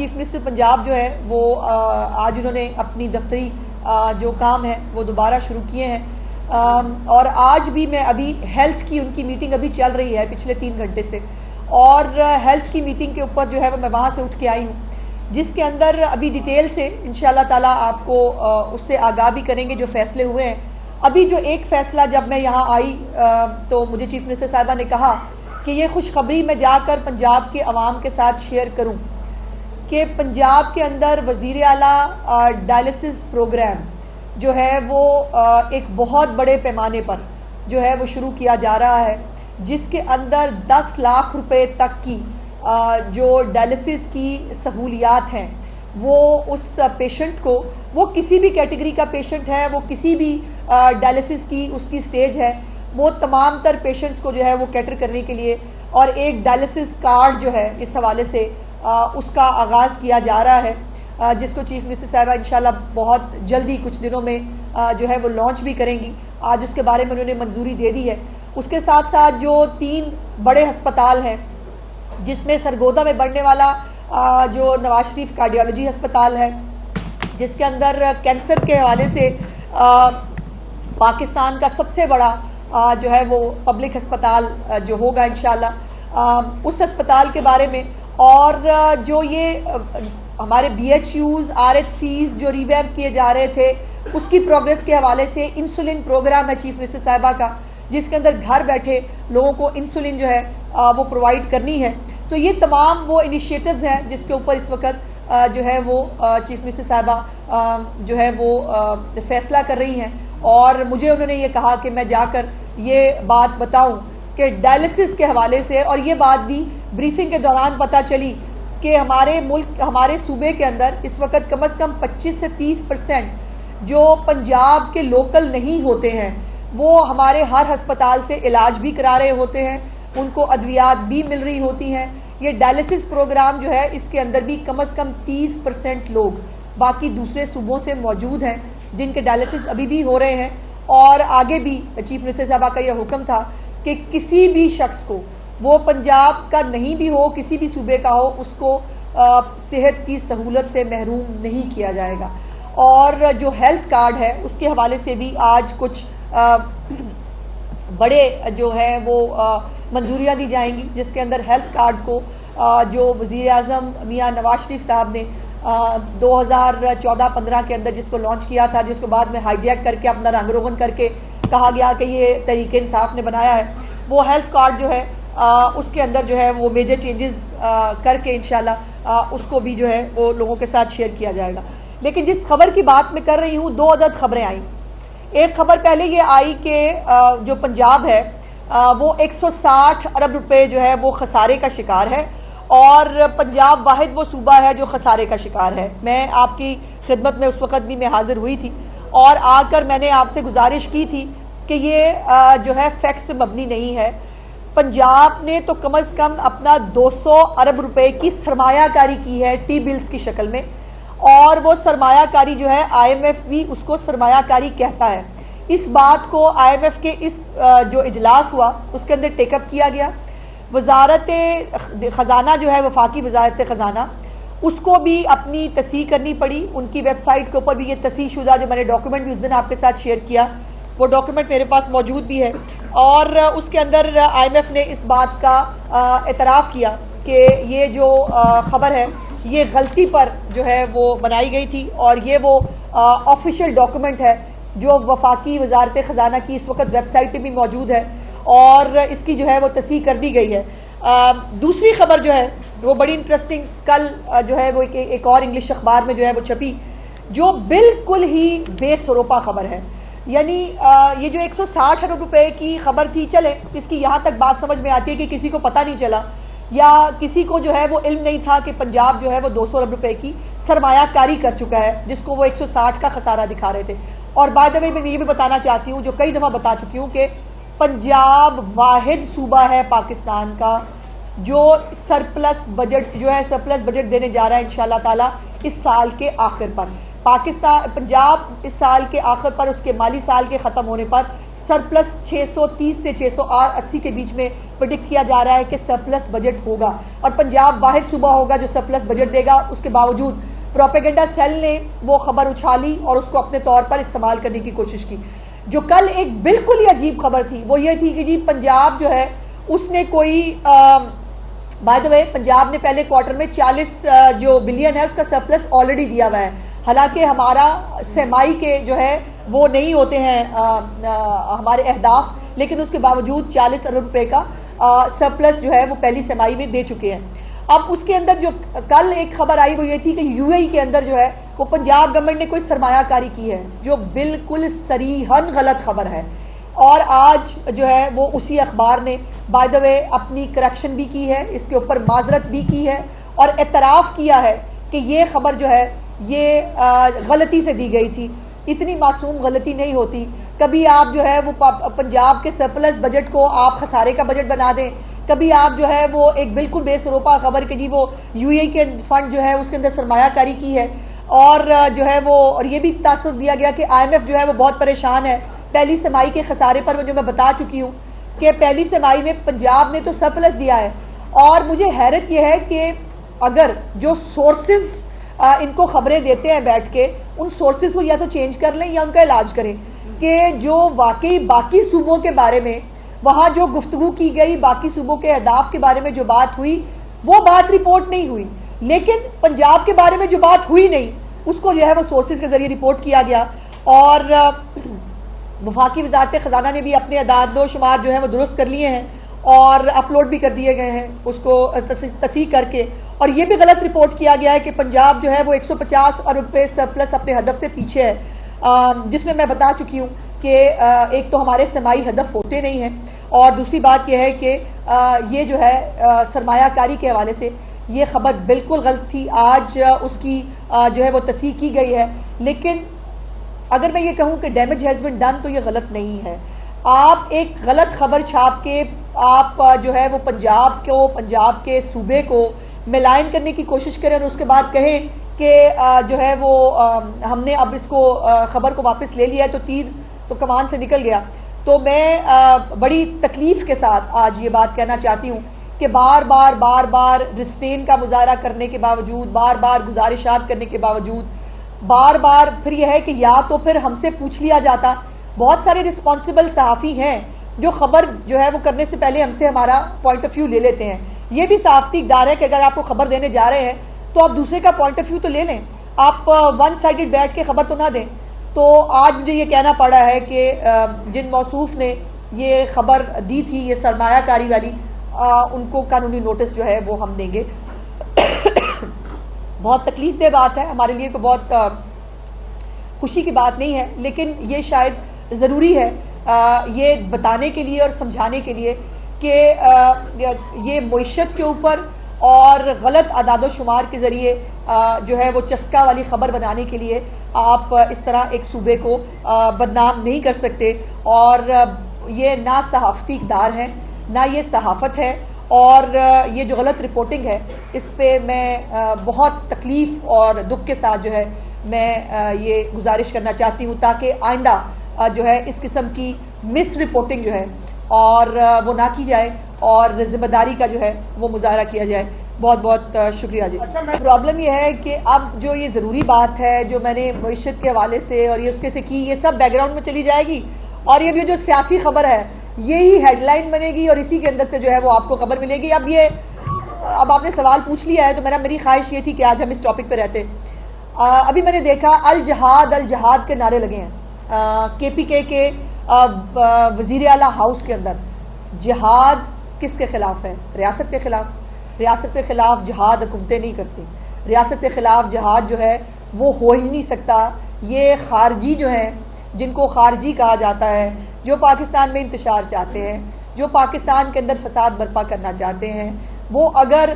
Chief minister Punjab जो है वो आज उन्होंने अपनी दफ्तरी जो काम है वो दोबारा शुरू किए हैं और आज भी मैं अभी हेल्थ की उनकी मीटिंग अभी चल रही है पिछले 3 घंटे से, और हेल्थ की मीटिंग के ऊपर जो है वो मैं वहाँ से उठ के आई हूँ, जिसके अंदर अभी डिटेल से इंशाल्लाह ताला आपको उससे आगाह भी करेंगे जो फैसले हुए हैं। अभी जो एक फ़ैसला जब मैं यहाँ आई तो मुझे चीफ मिनिस्टर साहिबा ने कहा कि ये खुशखबरी मैं जाकर पंजाब के अवाम के साथ शेयर करूँ कि पंजाब के अंदर वज़ीर आला डायलिसिस प्रोग्राम जो है वो एक बहुत बड़े पैमाने पर जो है वो शुरू किया जा रहा है, जिसके अंदर 10 लाख रुपए तक की जो डायलिसिस की सहूलियात हैं वो उस पेशेंट को, वो किसी भी कैटेगरी का पेशेंट है, वो किसी भी डायलिसिस की उसकी स्टेज है, वो तमाम तर पेशेंट्स को जो है वो कैटर करने के लिए और एक डायलिसिस कार्ड जो है इस हवाले से उसका आगाज़ किया जा रहा है, जिसको चीफ मिनिस्टर साहिबा इंशाल्लाह बहुत जल्दी कुछ दिनों में जो है वो लॉन्च भी करेंगी। आज उसके बारे में उन्होंने मंजूरी दे दी है। उसके साथ साथ जो 3 बड़े अस्पताल हैं, जिसमें सरगोदा में बढ़ने वाला जो नवाज शरीफ कार्डियोलॉजी अस्पताल है, जिसके अंदर कैंसर के हवाले से पाकिस्तान का सबसे बड़ा जो है वो पब्लिक अस्पताल जो होगा इंशाल्लाह, उस अस्पताल के बारे में, और जो ये हमारे BHUs RHCs जो रिवैम्प किए जा रहे थे उसकी प्रोग्रेस के हवाले से इंसुलिन प्रोग्राम है चीफ मिनिस्टर साहिबा का, जिसके अंदर घर बैठे लोगों को इंसुलिन जो है वो प्रोवाइड करनी है। तो ये तमाम वो इनिशिएटिव्स हैं जिसके ऊपर इस वक्त जो है वो चीफ मिनिस्टर साहिबा जो है वो फैसला कर रही हैं, और मुझे उन्होंने ये कहा कि मैं जाकर ये बात बताऊं कि डायलिसिस के हवाले से, और ये बात भी ब्रीफिंग के दौरान पता चली कि हमारे मुल्क, हमारे सूबे के अंदर इस वक्त कम से कम 25 से 30% जो पंजाब के लोकल नहीं होते हैं वो हमारे हर अस्पताल से इलाज भी करा रहे होते हैं, उनको अद्वियात भी मिल रही होती हैं। ये डायलिसिस प्रोग्राम जो है इसके अंदर भी कम से कम 30% लोग बाकी दूसरे सूबों से मौजूद हैं जिनके डायलिसिस अभी भी हो रहे हैं, और आगे भी चीफ मिनिस्टर साहबा का यह हुक्म था कि किसी भी शख्स को, वो पंजाब का नहीं भी हो, किसी भी सूबे का हो, उसको सेहत की सहूलत से महरूम नहीं किया जाएगा। और जो हेल्थ कार्ड है उसके हवाले से भी आज कुछ बड़े जो है वो मंजूरियाँ दी जाएंगी, जिसके अंदर हेल्थ कार्ड को जो वज़ीर आज़म मियाँ नवाज शरीफ साहब ने 2014-15 के अंदर जिसको लॉन्च किया था, जिसको बाद में हाईजैक करके अपना रंग रोगन करके कहा गया कि ये तरीके इंसाफ ने बनाया है, वो हेल्थ कार्ड जो है उसके अंदर जो है वो मेजर चेंजेस करके इंशाल्लाह उसको भी जो है वो लोगों के साथ शेयर किया जाएगा। लेकिन जिस खबर की बात मैं कर रही हूँ, 2 अदद खबरें आई। एक खबर पहले ये आई कि जो पंजाब है वो 160 अरब रुपए जो है वो खसारे का शिकार है, और पंजाब वाहिद वो सूबा है जो खसारे का शिकार है। मैं आपकी खिदमत में उस वक़्त भी मैं हाजिर हुई थी और आकर मैंने आपसे गुजारिश की थी कि ये जो है फैक्ट्स पे मबनी नहीं है। पंजाब ने तो कम से कम अपना 200 अरब रुपए की सरमायाकारी की है टी बिल्स की शक्ल में, और वो सरमायाकारी जो है IMF भी उसको सरमायाकारी कहता है। इस बात को IMF के इस जो इजलास हुआ उसके अंदर टेकअप किया गया। वजारत ख़जाना जो है वफाकी वजारत ख़जाना, उसको भी अपनी तस्हीह करनी पड़ी। उनकी वेबसाइट के ऊपर भी ये तस्हीह शुदा जो मैंने डॉक्यूमेंट भी उस दिन आपके साथ शेयर किया, वो डॉक्यूमेंट मेरे पास मौजूद भी है, और उसके अंदर IMF ने इस बात का एतराफ़ किया कि ये जो ख़बर है ये गलती पर जो है वो बनाई गई थी, और ये वो ऑफिशियल डॉक्यूमेंट है जो वफाकी वजारत ख़जाना की इस वक्त वेबसाइट पे भी मौजूद है, और इसकी जो है वो तस्हीह कर दी गई है। दूसरी खबर जो है वो बड़ी इंटरेस्टिंग, कल जो है वो एक और इंग्लिश अखबार में जो है वो छपी, जो बिल्कुल ही बेसरोपा खबर है। यानी ये जो 160 अरब रुपए की खबर थी, चले इसकी यहाँ तक बात समझ में आती है कि किसी को पता नहीं चला या किसी को जो है वो इल्म नहीं था कि पंजाब जो है वो 200 अरब रुपए की सरमायाकारी कर चुका है, जिसको वो 160 का खसारा दिखा रहे थे। और बाय द वे मैं ये भी बताना चाहती हूँ, जो कई दफ़ा बता चुकी हूँ, कि पंजाब वाहिद सूबा है पाकिस्तान का जो सरप्लस बजट जो है सरप्लस बजट देने जा रहा है इंशाल्लाह ताला इस साल के आखिर पर। पंजाब इस साल के आखिर पर, उसके माली साल के ख़त्म होने पर सरप्लस 630 से 680 के बीच में प्रेडिक्ट किया जा रहा है कि सरप्लस बजट होगा और पंजाब वाहिद सूबा होगा जो सरप्लस बजट देगा। उसके बावजूद प्रोपेगेंडा सेल ने वो खबर उछाली और उसको अपने तौर पर इस्तेमाल करने की कोशिश की। जो कल एक बिल्कुल ही अजीब खबर थी वो ये थी कि जी पंजाब जो है उसने कोई बाय द वे पंजाब ने पहले क्वार्टर में 40 जो बिलियन है उसका सरप्लस ऑलरेडी दिया हुआ है। हालांकि हमारा सेमाई के जो है वो नहीं होते हैं हमारे अहदाफ, लेकिन उसके बावजूद 40 अरब रुपए का सरप्लस जो है वो पहली सेमाई में दे चुके हैं। अब उसके अंदर जो कल एक खबर आई वो ये थी कि यूएई के अंदर जो है वो पंजाब गवर्नमेंट ने कोई सरमायाकारी की है, जो बिल्कुल सरीहन गलत खबर है। और आज जो है वो उसी अखबार ने बाय द वे अपनी करेक्शन भी की है, इसके ऊपर माजरत भी की है और एतराफ़ किया है कि ये खबर जो है ये गलती से दी गई थी। इतनी मासूम गलती नहीं होती। कभी आप जो है वो पंजाब के सरप्लस बजट को आप खसारे का बजट बना दें, कभी आप जो है वो एक बिल्कुल बेसरोपा खबर कि जी वो यूएई के फंड जो है उसके अंदर सरमायाकारी की है और जो है वो और ये भी तासुर दिया गया कि आईएमएफ जो है वो बहुत परेशान है पहली सेमाई के खसारे पर। जो मैं बता चुकी हूँ कि पहली सेमाई में पंजाब ने तो सरप्लस दिया है और मुझे हैरत यह है कि अगर जो सोर्सेज इनको खबरें देते हैं बैठ के, उन सोर्सेज को या तो चेंज कर लें या उनका इलाज करें कि जो वाकई बाकी सूबों के बारे में वहाँ जो गुफ्तगू की गई, बाकी सूबों के अहदाफ के बारे में जो बात हुई वो बात रिपोर्ट नहीं हुई, लेकिन पंजाब के बारे में जो बात हुई नहीं उसको जो है वो सोर्सेज के जरिए रिपोर्ट किया गया। और वफाकी वजारत ख़जाना ने भी अपने अदाद शुमार जो है वो दुरुस्त कर लिए हैं और अपलोड भी कर दिए गए हैं उसको तस्दीक करके। और ये भी गलत रिपोर्ट किया गया है कि पंजाब जो है वो 150 अरब रुपये सरप्लस अपने हदफ से पीछे है, जिसमें मैं बता चुकी हूँ कि एक तो हमारे समाई हदफ होते नहीं हैं और दूसरी बात यह है कि ये जो है सरमायाकारी के हवाले से ये खबर बिल्कुल गलत थी। आज उसकी जो है वो तस्दीक की गई है, लेकिन अगर मैं ये कहूँ कि डैमेज हैज़ बिन डन तो ये गलत नहीं है। आप एक गलत खबर छाप के आप जो है वो पंजाब के सूबे को मिलान करने की कोशिश करें और उसके बाद कहें कि जो है वो हमने अब इसको खबर को वापस ले लिया है तो तीर तो कमान से निकल गया। तो मैं बड़ी तकलीफ़ के साथ आज ये बात कहना चाहती हूँ कि बार बार रिस्ट्रेन का मुजाहरा करने के बावजूद, बार बार गुजारिशात करने के बावजूद, बार बार फिर यह है कि या तो फिर हमसे पूछ लिया जाता। बहुत सारे रिस्पॉन्सिबल सहाफ़ी हैं जो खबर जो है वो करने से पहले हमसे हमारा पॉइंट ऑफ व्यू ले लेते हैं। ये भी सहाफ़ती इक़दार है कि अगर आपको खबर देने जा रहे हैं तो आप दूसरे का पॉइंट ऑफ व्यू तो ले लें, आप वन साइडेड बैठ के खबर तो ना दें। तो आज मुझे ये कहना पड़ा है कि जिन मौसूफ ने ये खबर दी थी ये सरमायाकारी वाली, उनको कानूनी नोटिस जो है वो हम देंगे। बहुत तकलीफ़देह बात है हमारे लिए, तो बहुत खुशी की बात नहीं है, लेकिन ये शायद ज़रूरी है ये बताने के लिए और समझाने के लिए कि ये मईशत के ऊपर और गलत अदाद शुमार के ज़रिए जो है वो चस्का वाली ख़बर बनाने के लिए आप इस तरह एक सूबे को बदनाम नहीं कर सकते। और ये ना सहाफ़ती इक़दार है ना ये सहाफ़त है, और ये जो गलत रिपोर्टिंग है इस पर मैं बहुत तकलीफ़ और दुख के साथ जो है मैं ये गुजारिश करना चाहती हूँ ताकि आइंदा जो है इस किस्म की मिस रिपोर्टिंग जो है और वो ना की जाए और ज़िम्मेदारी का जो है वो मुजाहरा किया जाए। बहुत बहुत शुक्रिया जी। प्रॉब्लम ये है कि अब जो ये ज़रूरी बात है जो मैंने मईशत के हवाले से और ये उसके से की, ये सब बैकग्राउंड में चली जाएगी और ये भी जो सियासी खबर है यही हेडलाइन बनेगी और इसी के अंदर से जो है वो आपको खबर मिलेगी। अब आपने सवाल पूछ लिया है तो मेरी ख्वाहिश ये थी कि आज हम इस टॉपिक पे रहते। अभी मैंने देखा अल जहाद के नारे लगे हैं KPK के वज़ीर आला हाउस के अंदर। जिहाद किसके खिलाफ है? रियासत के खिलाफ। रियासत के खिलाफ जिहाद हुकूमतें नहीं करती। रियासत के खिलाफ जिहाद जो है वो हो ही नहीं सकता। ये खारजी जो हैं, जिनको खारजी कहा जाता है, जो पाकिस्तान में इंतशार चाहते हैं, जो पाकिस्तान के अंदर फसाद बर्पा करना चाहते हैं, वो अगर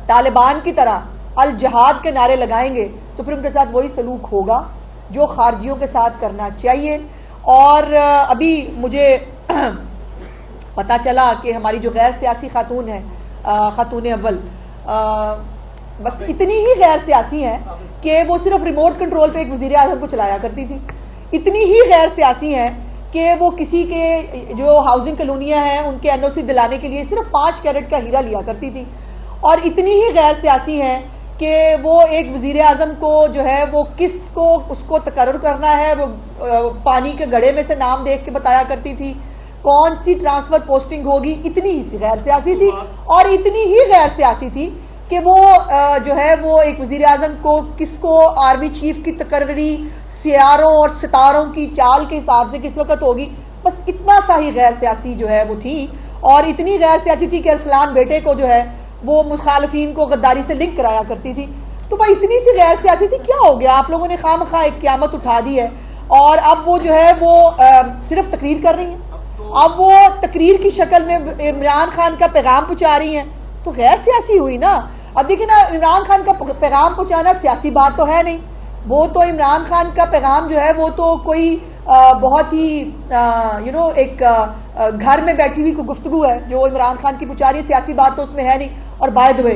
तालिबान की तरह अल जहाद के नारे लगाएंगे तो फिर उनके साथ वही सलूक होगा जो खारजियों के साथ करना चाहिए। और अभी मुझे पता चला कि हमारी जो गैर सियासी खातून है, खातून अव्वल, बस इतनी ही गैर सियासी हैं कि वो सिर्फ रिमोट कंट्रोल पे एक वज़ीर आज़म को चलाया करती थी। इतनी ही गैर सियासी हैं कि वो किसी के जो हाउसिंग कॉलोनियाँ हैं उनके एनओसी दिलाने के लिए सिर्फ 5 कैरेट का हीरा लिया करती थी, और इतनी ही गैर सियासी हैं कि वो एक वज़ीर आज़म को जो है वो किसको उसको तकर्रुर करना है वो पानी के घड़े में से नाम देख के बताया करती थी, कौन सी ट्रांसफ़र पोस्टिंग होगी, इतनी ही गैर सियासी थी। और इतनी ही गैर सियासी थी कि वो जो है वो एक वज़ीर आज़म को किसको आर्मी चीफ की तकर्री सियारों और सितारों की चाल के हिसाब से किस वक्त होगी, बस इतना सा ही गैर सियासी जो है वो थी। और इतनी गैर सियासी थी कि अरसलान बेटे को जो है वो मुखालफीन को गद्दारी से लिंक कराया करती थी। तो भाई इतनी सी गैर सियासी थी, क्या हो गया? आप लोगों ने खामखा एक क़यामत उठा दी है और अब वो जो है वो सिर्फ तकरीर कर रही हैं। अब वो तकरीर की शक्ल में इमरान खान का पैगाम पहुँचा रही हैं, तो गैर सियासी हुई ना। अब देखिए ना, इमरान खान का पैगाम पहुँचाना सियासी बात तो है नहीं, वो तो इमरान खान का पैगाम जो है वो तो कोई बहुत ही एक घर में बैठी हुई कोई गुफ्तगू है जो इमरान खान की पहुँचा रही है, सियासी बात तो उसमें है नहीं। और बाय द वे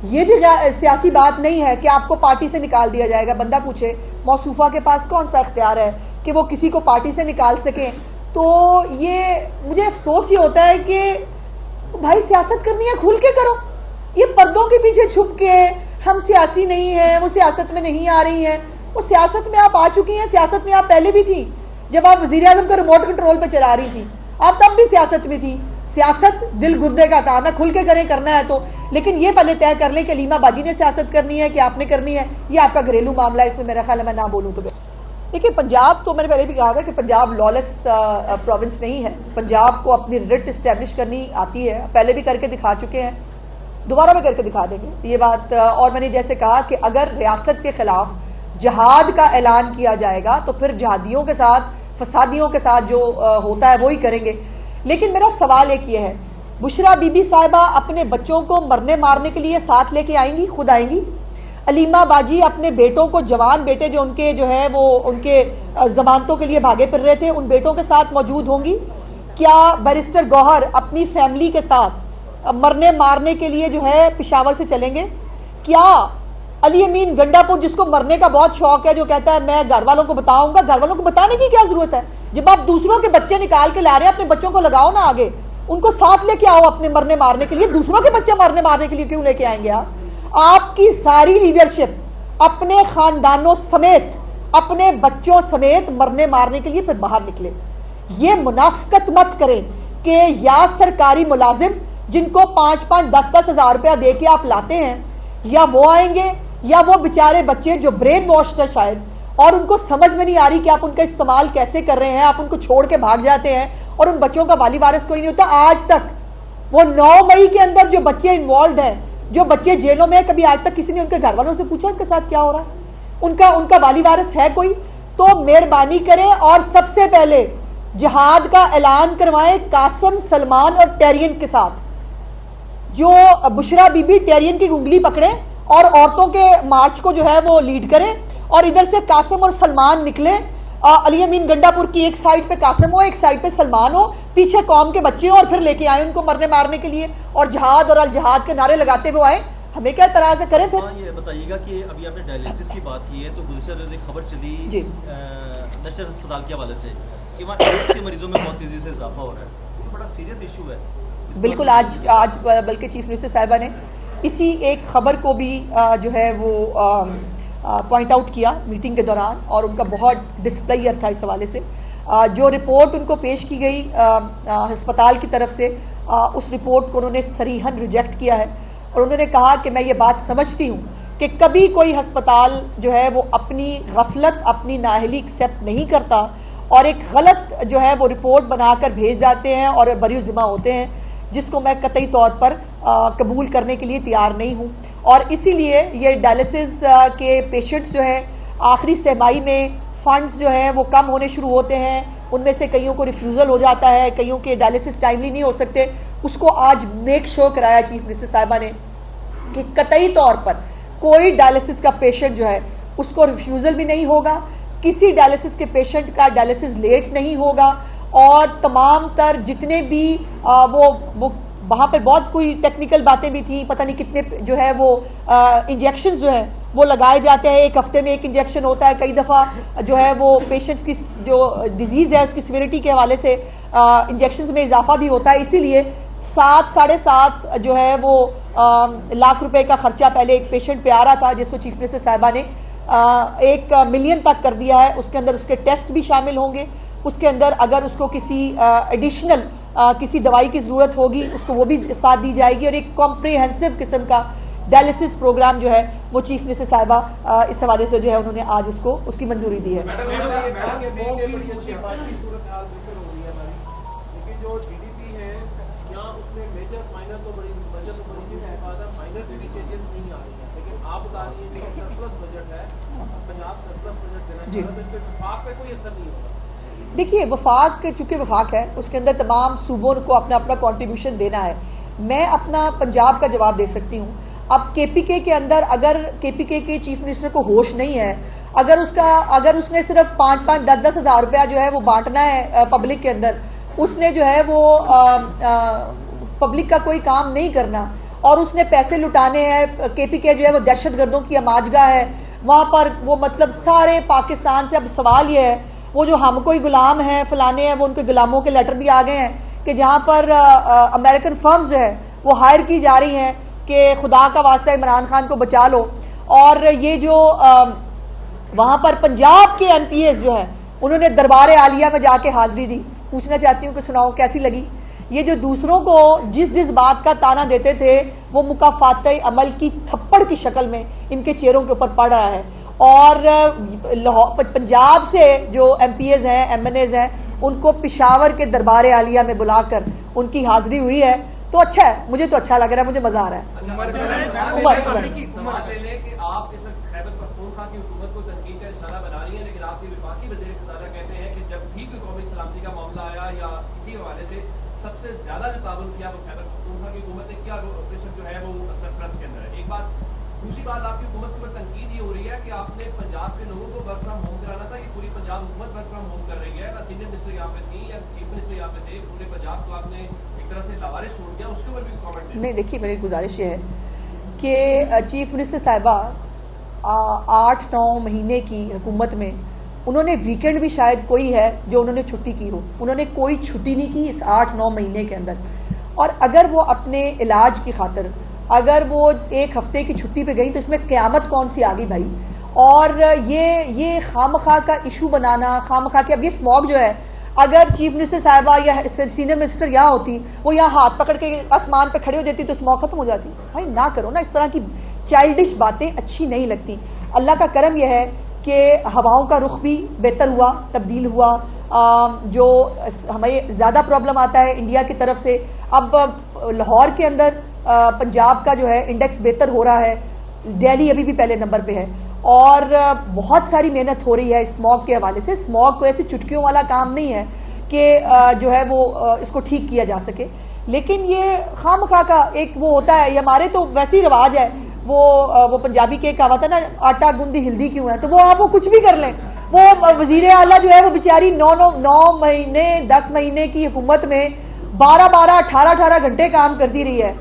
ये भी सियासी बात नहीं है कि आपको पार्टी से निकाल दिया जाएगा। बंदा पूछे मौसूफा के पास कौन सा इख्तियार है कि वो किसी को पार्टी से निकाल सकें। तो ये मुझे अफसोस ये होता है कि भाई सियासत करनी है खुल के करो, ये पर्दों के पीछे छुप के हम सियासी नहीं हैं, वो सियासत में नहीं आ रही हैं। वो सियासत में आप आ चुकी हैं, सियासत में आप पहले भी थी जब आप वज़ीर आज़म को रिमोट कंट्रोल पे चला रही थी, आप तब भी सियासत में थी। सियासत दिल गुर्दे का काम है, खुल के करें, करना है तो। लेकिन ये पहले तय कर लें कि अलीमा बाजी ने सियासत करनी है कि आपने करनी है, ये आपका घरेलू मामला है, इसमें मेरा ख्याल है मैं ना बोलूँ तो। देखिए पंजाब तो मैंने पहले भी कहा था कि पंजाब लॉलेस प्रोविंस नहीं है। पंजाब को अपनी रिट इस्टेब्लिश करनी आती है, पहले भी करके दिखा चुके हैं, दोबारा भी करके दिखा देंगे ये बात। और मैंने जैसे कहा कि अगर रियासत के खिलाफ जहाद का ऐलान किया जाएगा तो फिर जहादियों के साथ, फसादियों के साथ जो होता है वो ही करेंगे। लेकिन मेरा सवाल एक ये है, बुशरा बीबी साहिबा अपने बच्चों को मरने मारने के लिए साथ लेके आएंगी, खुद आएंगी? अलीमा बाजी अपने बेटों को, जवान बेटे जो उनके जो है वो उनके जमानतों के लिए भागे फिर रहे थे, उन बेटों के साथ मौजूद होंगी? क्या बैरिस्टर गौहर अपनी फैमिली के साथ मरने मारने के लिए जो है पिशावर से चलेंगे? क्या अली अमीन गंडापुर, जिसको मरने का बहुत शौक है, जो कहता है मैं घर वालों को बताऊंगा, घर वालों को बताने की क्या जरूरत है? जब आप दूसरों के बच्चे निकाल के ला रहे हैं, अपने बच्चों को लगाओ ना आगे, उनको साथ लेके आओ अपने मरने मारने के लिए। दूसरों के बच्चे मरने मारने के लिए क्यों लेके आएंगे आप? आपकी सारी लीडरशिप अपने खानदानों समेत, अपने बच्चों समेत मरने मारने के लिए फिर बाहर निकले। ये मुनाफकत मत करें कि या सरकारी मुलाजिम जिनको 5-5, 10-10 हज़ार रुपया दे के आप लाते हैं, या वो आएंगे या वो बेचारे बच्चे जो ब्रेन वॉश्ड है शायद, और उनको समझ में नहीं आ रही कि आप उनका इस्तेमाल कैसे कर रहे हैं, आप उनको छोड़ के भाग जाते हैं और उन बच्चों का वाली वारिस कोई नहीं होता। आज तक वो 9 मई के अंदर जो बच्चे इन्वॉल्व हैं, जो बच्चे जेलों में, कभी आज तक किसी ने उनके घर वालों से पूछा उनके साथ क्या हो रहा है? उनका वाली वारिस है कोई? तो मेहरबानी करें और सबसे पहले जिहाद का ऐलान करवाएं कासिम, सलमान और टेरियन के साथ। जो बुशरा बीबी टेरियन की उंगली पकड़े और औरतों के मार्च को जो है वो लीड करें, और इधर से कासिम और सलमान निकले। अली अमीन गंडापुर की एक साइड पे कासिम हो, एक साइड पे सलमान हो, पीछे कौम के बच्चे हो, और फिर लेके आए उनको मरने मारने के लिए, और जहाद और अल जहाद के नारे लगाते हुए आए। हमें क्या तराज करें फिर? ये बताइएगा कि अभी आपने डायलिसिस की बात की है, तो गुज़श्ता एक खबर चली नशर अस्पताल के हवाले से कि वहाँ एड्स के मरीजों में बहुत तेजी से इजाफा हो रहा है, तो बड़ा सीरियस इशू है। बिल्कुल, आज बल्कि चीफ मिनिस्टर साहिबा ने इसी एक खबर को भी जो है वो पॉइंट आउट किया मीटिंग के दौरान, और उनका बहुत डिस्प्लेयर था इस हवाले से। जो रिपोर्ट उनको पेश की गई अस्पताल की तरफ से, उस रिपोर्ट को उन्होंने सरीहन रिजेक्ट किया है, और उन्होंने कहा कि मैं ये बात समझती हूँ कि कभी कोई अस्पताल जो है वो अपनी गफलत, अपनी नाअहली एक्सेप्ट नहीं करता और एक गलत जो है वो रिपोर्ट बनाकर भेज जाते हैं और बरी ज़िम्मा होते हैं, जिसको मैं कतई तौर पर कबूल करने के लिए तैयार नहीं हूँ। और इसीलिए ये डायलिसिस के पेशेंट्स जो हैं, आखिरी सहमाई में फंड्स जो हैं वो कम होने शुरू होते हैं, उनमें से कईयों को रिफ्यूज़ल हो जाता है, कईयों के डायलिसिस टाइमली नहीं हो सकते। उसको आज मेक श्योर कराया चीफ मिनिस्टर साहिबा ने कि कतई तौर पर कोई डायलिसिस का पेशेंट जो है उसको रिफ्यूज़ल भी नहीं होगा, किसी डायलिसिस के पेशेंट का डायलिसिस लेट नहीं होगा, और तमाम तर जितने भी वो वहाँ पर बहुत कोई टेक्निकल बातें भी थी, पता नहीं कितने जो है वो इंजेक्शन जो है वो लगाए जाते हैं, एक हफ्ते में एक इंजेक्शन होता है, कई दफ़ा जो है वो पेशेंट्स की जो डिजीज़ है उसकी सिविरिटी के हवाले से इंजेक्शन में इजाफा भी होता है, इसीलिए 7 साढ़े 7 जो है वो लाख रुपए का खर्चा पहले एक पेशेंट पे आ रहा था, जिसको चीफ मिनिस्टर साहिबा ने 1 मिलियन तक कर दिया है। उसके अंदर उसके टेस्ट भी शामिल होंगे, उसके अंदर अगर उसको किसी एडिशनल किसी दवाई की ज़रूरत होगी उसको वो भी साथ दी जाएगी, और एक कॉम्प्रिहेंसिव किस्म का डायलिसिस प्रोग्राम जो है वो चीफ मिनिस्टर साहिबा इस हवाले से जो है उन्होंने आज उसको उसकी मंजूरी दी है। देखिए, वफाक चूंकि वफाक है, उसके अंदर तमाम सूबों को अपना अपना कंट्रीब्यूशन देना है। मैं अपना पंजाब का जवाब दे सकती हूँ। अब केपीके के अंदर अगर केपीके के चीफ मिनिस्टर को होश नहीं है, अगर उसने सिर्फ 5-5, 10-10 हज़ार रुपया जो है वो बांटना है पब्लिक के अंदर, उसने जो है वो पब्लिक का कोई काम नहीं करना और उसने पैसे लुटाने हैं। केपीके जो है वो दहशतगर्दों की अमाजगा है, वहाँ पर वो मतलब सारे पाकिस्तान से अब सवाल ये है, वो जो हम कोई गुलाम हैं फलाने हैं, वो उनके गुलामों के लेटर भी आ गए हैं कि जहाँ पर अमेरिकन फर्म्स जो है वो हायर की जा रही हैं कि खुदा का वास्ता इमरान खान को बचा लो। और ये जो वहाँ पर पंजाब के MPs जो है उन्होंने दरबार आलिया में जाके हाजिरी दी। पूछना चाहती हूँ कि सुनाओ कैसी लगी? ये जो दूसरों को जिस बात का ताना देते थे वो मुकाफात अमल की थप्पड़ की शक्ल में इनके चेहरों के ऊपर पड़ रहा है। और पंजाब से जो MPs हैं, MNAs हैं, उनको पेशावर के दरबार आलिया में बुलाकर उनकी हाजिरी हुई है, तो अच्छा है, मुझे तो अच्छा लग रहा है, मुझे मजा आ रहा है। सबसे ज्यादा जो ताबन किया वो खैबर पख्तूनख्वा की हुकूमत ने किया, ऑपरेशन जो है वो सरप्लस के अंदर है। एक बात, दूसरी बात, आपकी हुकूमत के ऊपर तनकीद ये हो रही है कि आपने पंजाब के लोगों को वर्क फ्रॉम होम कराना था। ये पूरी पंजाब हुकूमत वर्क फ्रॉम होम कर रही है, ना सीनियर मिनिस्टर यहाँ पे थी या चीफ मिनिस्टर यहाँ पे थे, पूरे पंजाब को आपने एक तरह से लावारिस छोड़ दिया। उसके ऊपर भी कॉमेंट नहीं, देखिए मेरी गुजारिश ये है कि चीफ मिनिस्टर साहिबा 8-9 महीने की हुकूमत में उन्होंने वीकेंड भी शायद कोई है जो उन्होंने छुट्टी की हो, उन्होंने कोई छुट्टी नहीं की इस 8-9 महीने के अंदर। और अगर वो अपने इलाज की खातिर अगर वो 1 हफ्ते की छुट्टी पे गई तो इसमें क़यामत कौन सी आ गई भाई। और ये खामखा का इशू बनाना, खामखा के अब ये स्मॉग जो है, अगर चीफ मिनिस्टर साहिबा या सीनियर मिनिस्टर यहाँ होती, वो यहाँ हाथ पकड़ के आसमान पे खड़े हो जाती तो स्मॉग खत्म हो जाती। भाई ना करो ना, इस तरह की चाइल्डिश बातें अच्छी नहीं लगती। अल्लाह का करम यह है कि हवाओं का रुख भी बेहतर हुआ, तब्दील हुआ। जो हमें ज़्यादा प्रॉब्लम आता है इंडिया की तरफ से, अब लाहौर के अंदर पंजाब का जो है इंडेक्स बेहतर हो रहा है, दिल्ली अभी भी पहले नंबर पे है। और बहुत सारी मेहनत हो रही है स्मॉग के हवाले से। स्मॉग को ऐसी चुटकियों वाला काम नहीं है कि जो है वो इसको ठीक किया जा सके, लेकिन ये खामखा का एक वो होता है। ये हमारे तो वैसे ही रिवाज है, वो पंजाबी के कहावत है ना, आटा गूंदी हिल्दी क्यों है, तो वो आप वो कुछ भी कर लें। वो वजीर आला जो है वो बेचारी 9 महीने 10 महीने की हुकूमत में 12-12 18-18 घंटे काम करती रही है,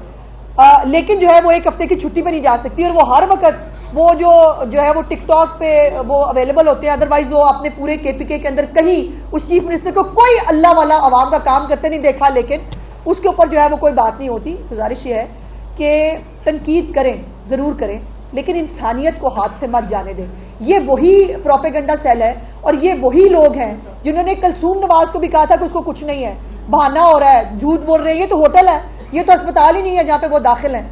लेकिन जो है वो 1 हफ्ते की छुट्टी पर नहीं जा सकती। और वो हर वक्त वो जो है वो टिकटॉक पे वो अवेलेबल होते हैं, अदरवाइज वो अपने पूरे केपीके के अंदर कहीं उस चीफ मिनिस्टर को कोई अल्लाह वाला आवाम का काम करते नहीं देखा, लेकिन उसके ऊपर जो है वो कोई बात नहीं होती। गुजारिश ये है कि तनकीद करें, ज़रूर करें, लेकिन इंसानियत को हाथ से मत जाने दें। ये वही प्रोपेगेंडा सेल है और ये वही लोग हैं जिन्होंने कलसूम नवाज को भी कहा था कि उसको कुछ नहीं है, बहाना हो रहा है, झूठ बोल रहे हैं, ये तो होटल है, ये तो अस्पताल ही नहीं है जहाँ पे वो दाखिल हैं।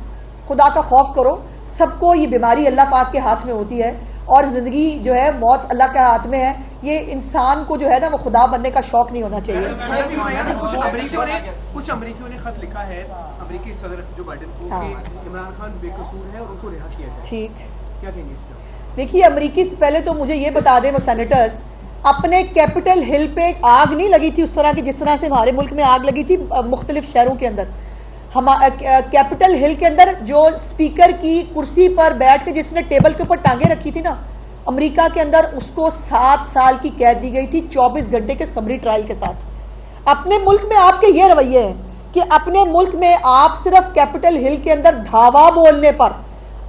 खुदा का खौफ करो, सबको ये बीमारी अल्लाह पाक के हाथ में होती है और ज़िंदगी जो है मौत अल्लाह के हाथ में है। ये इंसान को जो है ना वो खुदा बनने का शौक नहीं होना चाहिए। कुछ अमरीकियों ने खत लिखा है अमरीकी सदर जो बाइडेन को कि इमरान खान बेकसूर है और उनको रिहा किया जाए। ठीक, क्या कहेंगे इस पर? देखिए, अमरीकी से पहले तो मुझे ये बता दें, वो सेनेटर्स अपने कैपिटल हिल पे आग नहीं लगी थी उस तरह की जिस तरह से हमारे मुल्क में आग लगी थी मुख्तलिफ शहरों के अंदर। हम कैपिटल हिल के अंदर जो स्पीकर की कुर्सी पर बैठ के जिसने टेबल के ऊपर टांगे रखी थी ना, अमेरिका के अंदर उसको 7 साल की कैद दी गई थी 24 घंटे के समरी ट्रायल के साथ। अपने मुल्क में आपके ये रवैये हैं कि अपने मुल्क में आप सिर्फ कैपिटल हिल के अंदर धावा बोलने पर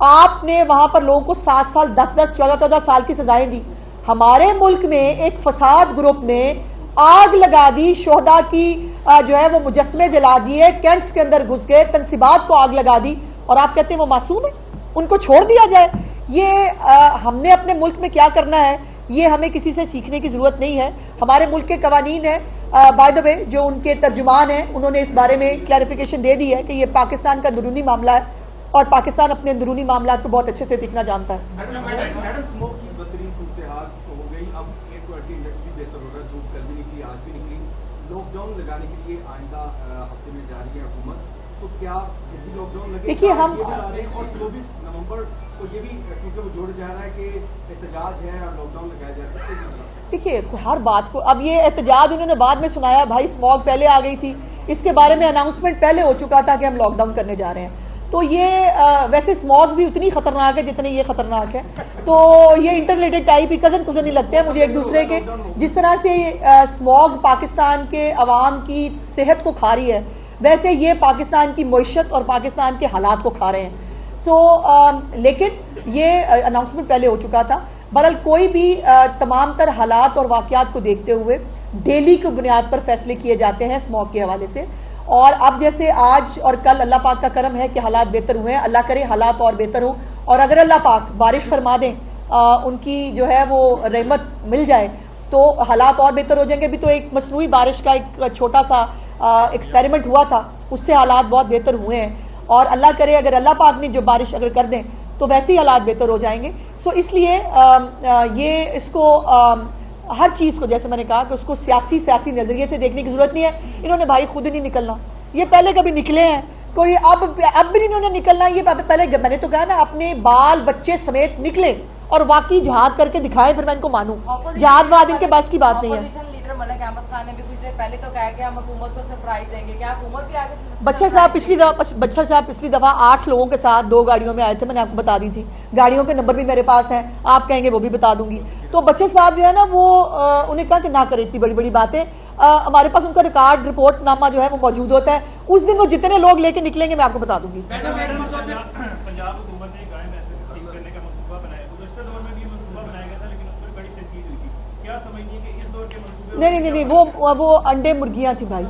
आपने वहां पर लोगों को 7 साल 10-10 14-14 साल की सजाएं दी। हमारे मुल्क में एक फसाद ग्रुप ने आग लगा दी, शोहदा की जो है वो मुजस्मे जला दिए, कैंट्स के अंदर घुस गए, तनसीबात को आग लगा दी, और आप कहते हैं वो मासूम है, उनको छोड़ दिया जाए। ये हमने अपने मुल्क में क्या करना है, ये हमें किसी से सीखने की जरूरत नहीं है। हमारे मुल्क के कवानीन है, बाय द वे जो उनके तर्जुमान हैं उन्होंने इस बारे में क्लैरिफिकेशन दे दी है कि ये पाकिस्तान का अंदरूनी मामला है और पाकिस्तान अपने अंदरूनी मामला को बहुत अच्छे से देखना जानता है। देखिए हम 24 नवंबर को ये भी क्योंकि वो जोड़ा जा रहा है कि एहतजाज है और लॉकडाउन लगाया जा रहा है। देखिए हर बात को अब ये एहतजाज उन्होंने बाद में सुनाया, भाई स्मॉग पहले आ गई थी, इसके बारे में अनाउंसमेंट पहले हो चुका था कि हम लॉकडाउन करने जा रहे हैं। तो ये वैसे स्मॉग भी उतनी खतरनाक है जितनी ये खतरनाक है, तो ये इंटररिलेटेड टाइप ही कजन कुजन नहीं लगते हैं मुझे एक दूसरे के। जिस तरह से स्मॉग पाकिस्तान के अवाम की सेहत को खा रही है, वैसे ये पाकिस्तान की मईशत और पाकिस्तान के हालात को खा रहे हैं। लेकिन ये अनाउंसमेंट पहले हो चुका था। बहरहाल कोई भी तमाम तर हालात और वाक़यात को देखते हुए डेली की बुनियाद पर फैसले किए जाते हैं स्मॉग के हवाले से। और अब जैसे आज और कल अल्लाह पाक का करम है कि हालात बेहतर हुए हैं, अल्लाह करे हालात और बेहतर हो, और अगर अल्लाह पाक बारिश फरमा दें, उनकी जो है वो रहमत मिल जाए तो हालात और बेहतर हो जाएंगे। अभी तो एक मसनूई बारिश का एक छोटा सा एक्सपेरिमेंट हुआ था, उससे हालात बहुत बेहतर हुए हैं, और अल्लाह करे अगर अल्लाह पाक ने जो बारिश अगर कर दें तो वैसे ही हालात बेहतर हो जाएंगे। सो इसलिए ये इसको हर चीज़ को, जैसे मैंने कहा कि उसको सियासी नज़रिए से देखने की जरूरत नहीं है। इन्होंने भाई खुद ही नहीं निकलना, ये पहले कभी निकले हैं, कोई अब भी नहीं इन्होंने निकलना। ये पहले मैंने तो कहा ना, अपने बाल बच्चे समेत निकले और वाकई जहाद करके दिखाए, फिर मैं इनको मानूं। जहादवाद इनके पास की बात नहीं है। मलिक अहमद खान ने भी कुछ देर पहले तो कहा कि हम हुकूमत को सरप्राइज देंगे, क्या हुकूमत भी आगे? बच्चर साहब पिछली दफा 8 लोगों के साथ 2 गाड़ियों में आए थे, मैंने आपको बता दी थी, गाड़ियों के नंबर भी मेरे पास हैं, आप कहेंगे वो भी बता दूंगी। तो बच्चर साहब जो है ना वो उन्हें कहा कि ना करे इतनी बड़ी बड़ी बातें, हमारे पास उनका रिकॉर्ड रिपोर्ट नामा जो है वो मौजूद होता है, उस दिन वो जितने लोग लेके निकलेंगे मैं आपको बता दूंगी। नहीं, वो अंडे मुर्गियां थी भाई,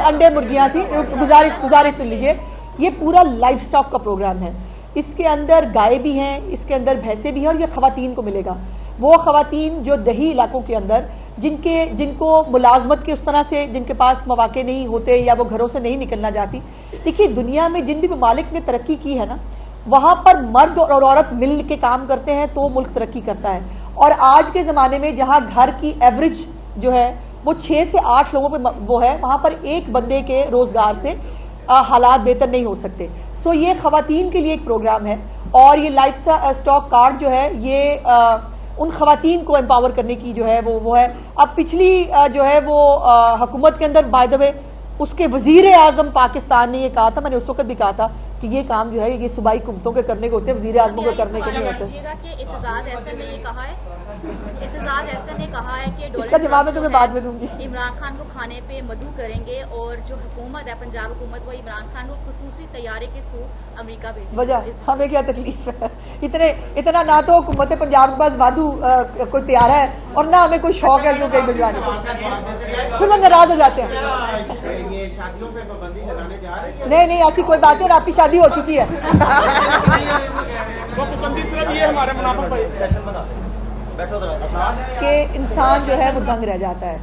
अंडे मुर्गियां थी। गुजारिश सुन लीजिए, ये पूरा लाइफ स्टॉक का प्रोग्राम है, इसके अंदर गाय भी हैं, इसके अंदर भैंसे भी हैं, और ये खवातीन को मिलेगा। वो खवातीन जो दही इलाकों के अंदर जिनको मुलाजमत के उस तरह से जिनके पास मौके नहीं होते या वो घरों से नहीं निकलना चाहती। देखिए दुनिया में जिन भी ममालिक ने तरक्की की है ना, वहां पर मर्द और औरत मिल के काम करते हैं तो मुल्क तरक्की करता है। और आज के ज़माने में जहाँ घर की एवरेज जो है वो 6 से 8 लोगों पे वो है, वहाँ पर एक बंदे के रोज़गार से हालात बेहतर नहीं हो सकते। सो ये ख़वातीन के लिए एक प्रोग्राम है, और ये लाइफ स्टॉक कार्ड जो है ये उन ख़वातीन को एम्पावर करने की जो है वो है। अब पिछली जो है वो हुकूमत के अंदर बाय द वे उसके वज़ीर आज़म पाकिस्तान ने ये कहा था, मैंने उस वक्त भी कहा था कि ये काम जो है ये सूबाई हुकूमतों के करने को होते हैं, वज़ीर आज़मों के करने को नहीं होते। इसका जवाब मैं तुम्हें बाद में दूंगी। इमरान खान को खाने पे मधु करेंगे, और जो हुकूमत है पंजाब हुकूमत वो इमरान खान को खुसूसी तैयारी के थ्रू अमेरिका भेजेगी। वजह हमें क्या तकलीफ है, इतना ना तो हुकूमत पंजाब के पास मधु कोई तैयार है और ना हमें कोई शौक है जो कहीं भिजवाने का, फिर वो नाराज हो जाते हैं। नहीं ऐसी कोई बात है, आपकी शादी हो चुकी है। कि इंसान जो है वो दंग रह जाता है।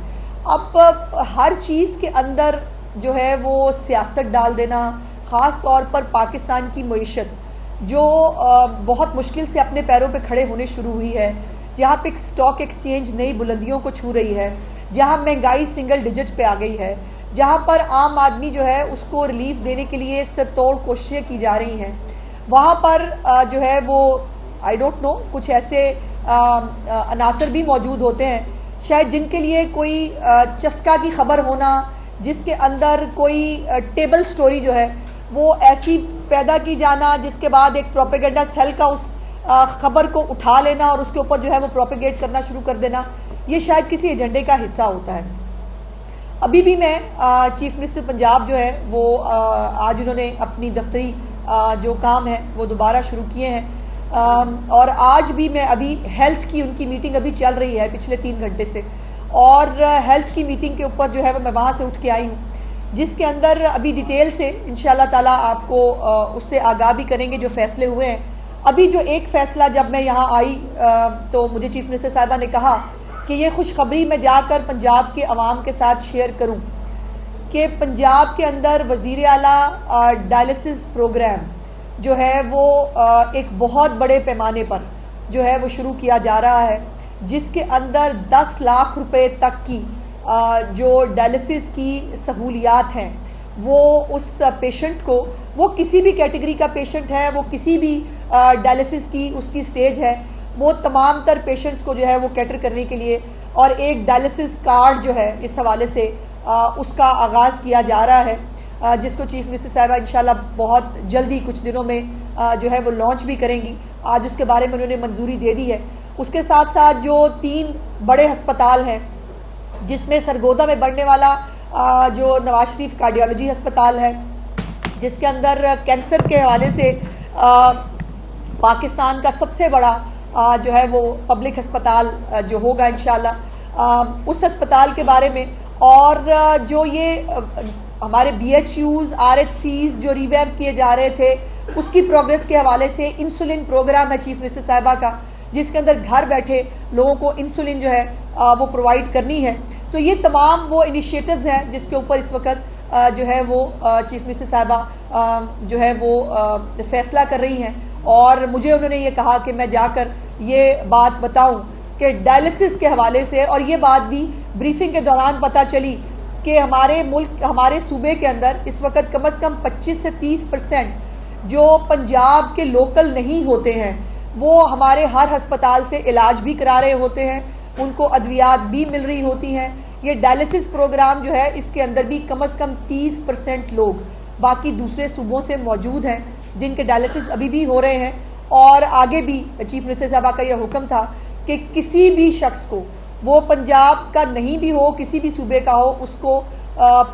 अब हर चीज़ के अंदर जो है वो सियासत डाल देना, ख़ास तौर पर पाकिस्तान की मईशत जो बहुत मुश्किल से अपने पैरों पे खड़े होने शुरू हुई है, जहाँ पे स्टॉक एक्सचेंज नई बुलंदियों को छू रही है, जहाँ महंगाई सिंगल डिजिट पे आ गई है, जहाँ पर आम आदमी जो है उसको रिलीफ देने के लिए सिरतोड़ कोशिशें की जा रही हैं, वहाँ पर जो है वो आई डोंट नो कुछ ऐसे अनासर भी मौजूद होते हैं शायद जिनके लिए कोई चस्का की खबर होना, जिसके अंदर कोई टेबल स्टोरी जो है वो ऐसी पैदा की जाना जिसके बाद एक प्रोपेगेंडा सेल का उस खबर को उठा लेना और उसके ऊपर जो है वो प्रोपेगेट करना शुरू कर देना, ये शायद किसी एजेंडे का हिस्सा होता है। अभी भी मैं चीफ मिनिस्टर पंजाब जो है वो आज उन्होंने अपनी दफ्तरी जो काम है वो दोबारा शुरू किए हैं और आज भी मैं अभी हेल्थ की उनकी मीटिंग अभी चल रही है पिछले 3 घंटे से, और हेल्थ की मीटिंग के ऊपर जो है वो मैं वहाँ से उठ के आई हूँ, जिसके अंदर अभी डिटेल से इंशाल्लाह ताला आपको उससे आगाह भी करेंगे जो फैसले हुए हैं। अभी जो एक फ़ैसला जब मैं यहाँ आई तो मुझे चीफ मिनिस्टर साहिबा ने कहा कि ये खुशखबरी मैं जाकर पंजाब के अवाम के साथ शेयर करूँ कि पंजाब के अंदर वज़ीर आला डायलिसिस प्रोग्राम जो है वो एक बहुत बड़े पैमाने पर जो है वो शुरू किया जा रहा है, जिसके अंदर 10 लाख रुपए तक की जो डायलिसिस की सहूलियात हैं वो उस पेशेंट को, वो किसी भी कैटेगरी का पेशेंट है, वो किसी भी डायलिसिस की उसकी स्टेज है, वो तमाम तर पेशेंट्स को जो है वो कैटर करने के लिए और एक डायलिसिस कार्ड जो है इस हवाले से उसका आगाज़ किया जा रहा है, जिसको चीफ मिनिस्टर साहिबा इंशाल्लाह बहुत जल्दी कुछ दिनों में जो है वो लॉन्च भी करेंगी। आज उसके बारे में उन्होंने मंजूरी दे दी है। उसके साथ साथ जो 3 बड़े अस्पताल हैं, जिसमें सरगोदा में बनने वाला जो नवाज शरीफ कार्डियोलॉजी अस्पताल है, जिसके अंदर कैंसर के हवाले से पाकिस्तान का सबसे बड़ा जो है वो पब्लिक अस्पताल जो होगा इंशाल्लाह, उस अस्पताल के बारे में, और जो ये हमारे BHUs RHCs जो रिवैम्प किए जा रहे थे उसकी प्रोग्रेस के हवाले से इंसुलिन प्रोग्राम है चीफ मिनिस्टर साहिबा का, जिसके अंदर घर बैठे लोगों को इंसुलिन जो है वो प्रोवाइड करनी है। तो ये तमाम वो इनिशिएटिव्स हैं जिसके ऊपर इस वक्त जो है वो चीफ मिनिस्टर साहिबा जो है वो फैसला कर रही हैं, और मुझे उन्होंने ये कहा कि मैं जाकर ये बात बताऊं कि डायलिसिस के हवाले से, और ये बात भी ब्रीफिंग के दौरान पता चली कि हमारे मुल्क, हमारे सूबे के अंदर इस वक्त कम से कम 25 से 30% जो पंजाब के लोकल नहीं होते हैं वो हमारे हर अस्पताल से इलाज भी करा रहे होते हैं, उनको अद्वियात भी मिल रही होती हैं। ये डायलिसिस प्रोग्राम जो है इसके अंदर भी कम से कम 30% लोग बाकी दूसरे सूबों से मौजूद हैं जिनके डायलिसिस अभी भी हो रहे हैं, और आगे भी चीफ मिनिस्टर साहबा का यह हुक्म था कि किसी भी शख्स को, वो पंजाब का नहीं भी हो, किसी भी सूबे का हो, उसको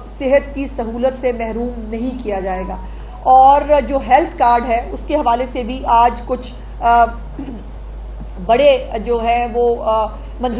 सेहत की सहूलत से महरूम नहीं किया जाएगा। और जो हेल्थ कार्ड है उसके हवाले से भी आज कुछ बड़े जो है वो मंजूर